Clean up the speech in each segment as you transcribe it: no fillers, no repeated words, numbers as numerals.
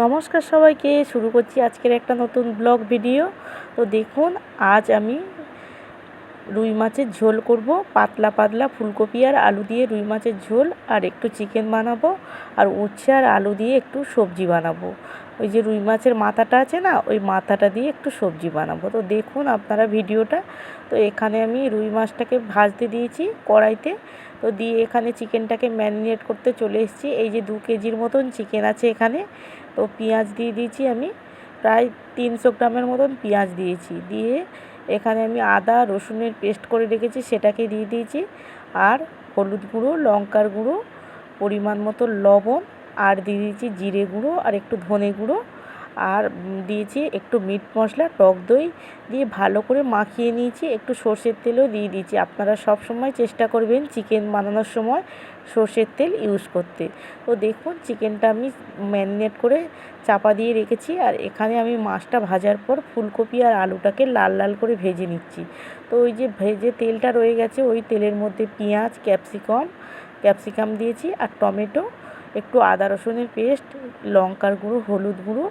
নমস্কার সবাইকে, শুরু করছি আজকের একটা নতুন ব্লগ ভিডিও। তো দেখুন, আজ আমি রুই মাছের ঝোল করব। পাতলা পাতলা ফুলকপি আর আলু দিয়ে রুই মাছের ঝোল, আর একটু চিকেন বানাবো, আর উচ্ছে আর আলু দিয়ে একটু সবজি বানাবো। ওই যে রুই মাছের মাথাটা আছে না, ওই মাথাটা দিয়ে একটু সবজি বানাবো। তো দেখুন আপনারা ভিডিওটা। তো এখানে আমি রুই মাছটাকে ভাজতে দিয়েছি কড়াইতে। তো দিয়ে এখানে চিকেনটাকে ম্যারিনেট করতে চলে এসেছি। এই যে 2 কেজির মতন চিকেন আছে এখানে। তো পেঁয়াজ দিয়ে দিয়েছি আমি, প্রায় 300 গ্রামের মতন পেঁয়াজ দিয়েছি। দিয়ে এখানে আমি আদা রসুনের পেস্ট করে রেখেছি, সেটাকে দিয়ে দিয়েছি। আর হলুদ গুঁড়ো, লঙ্কার গুঁড়ো, পরিমাণ মতো লবণ, আর দিয়ে দিয়েছি জিরে গুঁড়ো আর একটু ধনে গুঁড়ো, আর দিয়েছি একটু মিট মশলা, টক দই দিয়ে ভালো করে মাখিয়ে নিয়েছি। একটু সর্ষের তেলও দিয়ে দিয়েছি। আপনারা সব সময় চেষ্টা করবেন চিকেন বানানোর সময় সর্ষের তেল ইউজ করতে। তো দেখুন, চিকেনটা আমি ম্যারিনেট করে চাপা দিয়ে রেখেছি। আর এখানে আমি মাছটা ভাজার পর ফুলকপি আর আলুটাকে লাল লাল করে ভেজে নিচ্ছি। তো ওই যে ভেজে তেলটা রয়ে গেছে, ওই তেলের মধ্যে পেঁয়াজ, ক্যাপসিকাম দিয়েছি, আর টমেটো, একটু আদা রসুনের পেস্ট, লঙ্কার গুঁড়ো, হলুদ গুঁড়ো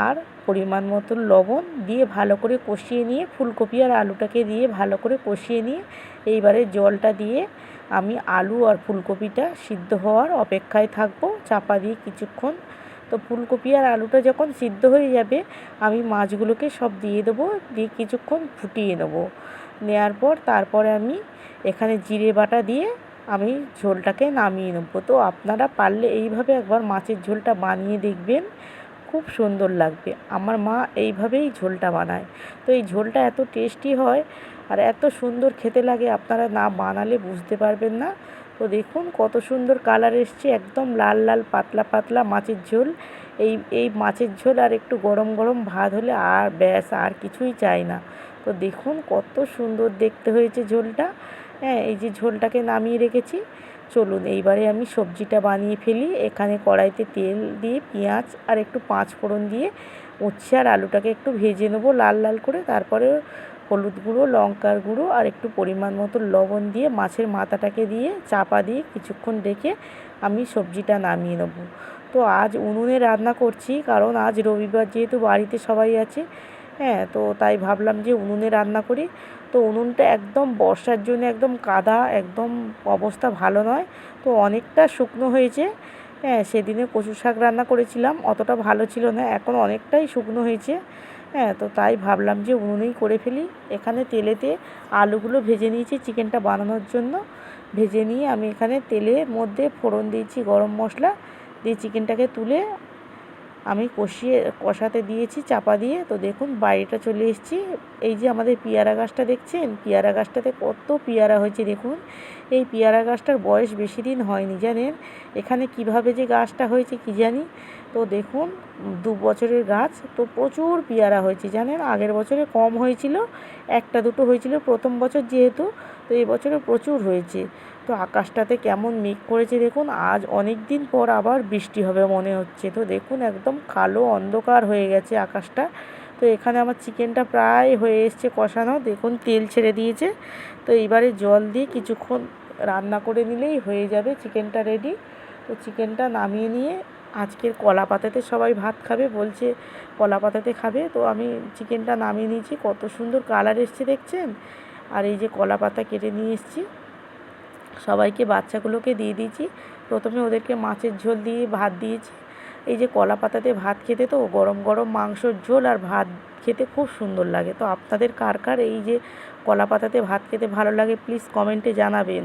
আর পরিমাণ মতো লবণ দিয়ে ভালো করে কষিয়ে নিয়ে, ফুলকপি আর আলুটাকে দিয়ে ভালো করে কষিয়ে নিয়ে এইবারে জলটা দিয়ে আমি আলু আর ফুলকপিটা সিদ্ধ হওয়ার অপেক্ষায় থাকবো চাপা দিয়ে কিছুক্ষণ। তো ফুলকপি আর আলুটা যখন সিদ্ধ হয়ে যাবে, আমি মাছগুলোকে সব দিয়ে দেবো, দিয়ে কিছুক্ষণ ফুটিয়ে নেবো। নেওয়ার পর তারপরে আমি এখানে জিরে বাটা দিয়ে আমি ঝোলটাকে নামিয়ে নেবো। তো আপনারা পারলে এইভাবে একবার মাছের ঝোলটা বানিয়ে দেখবেন, খুব সুন্দর লাগবে। আমার মা এইভাবেই ঝোলটা বানায়। তো এই ঝোলটা এত টেস্টি হয় আর এত সুন্দর খেতে লাগে, আপনারা না বানালে বুঝতে পারবেন না। তো দেখুন কত সুন্দর কালার এসছে, একদম লাল লাল পাতলা পাতলা মাছের ঝোল। এই মাছের ঝোল আর একটু গরম গরম ভাত হলে আর ব্যাস, আর কিছুই চাই না। তো দেখুন কত সুন্দর দেখতে হয়েছে ঝোলটা। হ্যাঁ, এই যে ঝোলটাকে নামিয়ে রেখেছি। চলুন এইবারে আমি সবজিটা বানিয়ে ফেলি। এখানে কড়াইতে তেল দিয়ে পেঁয়াজ আর একটু 5 ফোড়ন দিয়ে উচ্ছে আর আলুটাকে একটু ভেজে নেবো লাল লাল করে। তারপরে হলুদ গুঁড়ো, লঙ্কার গুঁড়ো আর একটু পরিমাণ মতো লবণ দিয়ে মাছের মাথাটাকে দিয়ে চাপা দিয়ে কিছুক্ষণ রেখে আমি সবজিটা নামিয়ে নেব। তো আজ উনুনে রান্না করছি, কারণ আজ রবিবার, যেহেতু বাড়িতে সবাই আছে। হ্যাঁ, তো তাই ভাবলাম যে উনুনে রান্না করি। তো উনুনটা একদম বর্ষার জন্য একদম কাদা, একদম অবস্থা ভালো নয়। তো অনেকটা শুকনো হয়েছে। হ্যাঁ, সেদিনে কচু শাক রান্না করেছিলাম, অতটা ভালো ছিল না, এখন অনেকটাই শুকনো হয়েছে। হ্যাঁ, তো তাই ভাবলাম যে উনুনেই করে ফেলি। এখানে তেলেতে আলুগুলো ভেজে নিয়েছি চিকেনটা বানানোর জন্য। ভেজে নিয়ে আমি এখানে তেলের মধ্যে ফোড়ন দিয়েছি গরম মশলা দিয়ে, চিকেনটাকে তুলে আমি কষাতে দিয়েছি চাপা দিয়ে। তো দেখুন বাইরেটা চলে এসেছি। এই যে আমাদের পেয়ারা গাছটা দেখছেন, পেয়ারা গাছটাতে কত পেয়ারা হয়েছে দেখুন। এই পেয়ারা গাছটার বয়স বেশি দিন হয়নি জানেন। এখানে কিভাবে যে গাছটা হয়েছে কি জানি। তো দেখুন 2 বছরের গাছ, তো প্রচুর পেয়ারা হয়েছে জানেন। আগের বছরে কম হয়েছিল, একটা দুটো হয়েছিল প্রথম বছর যেহেতু। তো এই বছরে প্রচুর হয়েছে। তো আকাশটাতে কেমন মেঘ করেছে দেখুন, আজ অনেক দিন পর আবার বৃষ্টি হবে মনে হচ্ছে। তো দেখুন একদম কালো অন্ধকার হয়ে গেছে আকাশটা। তো এখানে আমার চিকেনটা প্রায় হয়ে এসছে কষানো, দেখুন তেল ছেড়ে দিয়েছে। তো এইবারে জল দিয়ে কিছুক্ষণ রান্না করে নিলেই হয়ে যাবে চিকেনটা রেডি। তো চিকেনটা নামিয়ে নিয়ে, আজকের কলা পাতাতে সবাই ভাত খাবে বলছে, কলা পাতাতে খাবে। তো আমি চিকেনটা নামিয়ে নিয়েছি, কত সুন্দর কালার এসছে দেখছেন। আর এই যে কলা পাতা কেটে নিয়ে এসেছি, সবাইকে বাচ্চাগুলোকে দিয়ে দিয়েছি। প্রথমে ওদেরকে মাছের ঝোল দিয়ে ভাত দিয়েছি। এই যে কলা পাতাতে ভাত খেতে, তো গরম গরম মাংসর ঝোল আর ভাত খেতে খুব সুন্দর লাগে। তো আপনাদের কার কার এই যে কলা পাতাতে ভাত খেতে ভালো লাগে, প্লিজ কমেন্টে জানাবেন।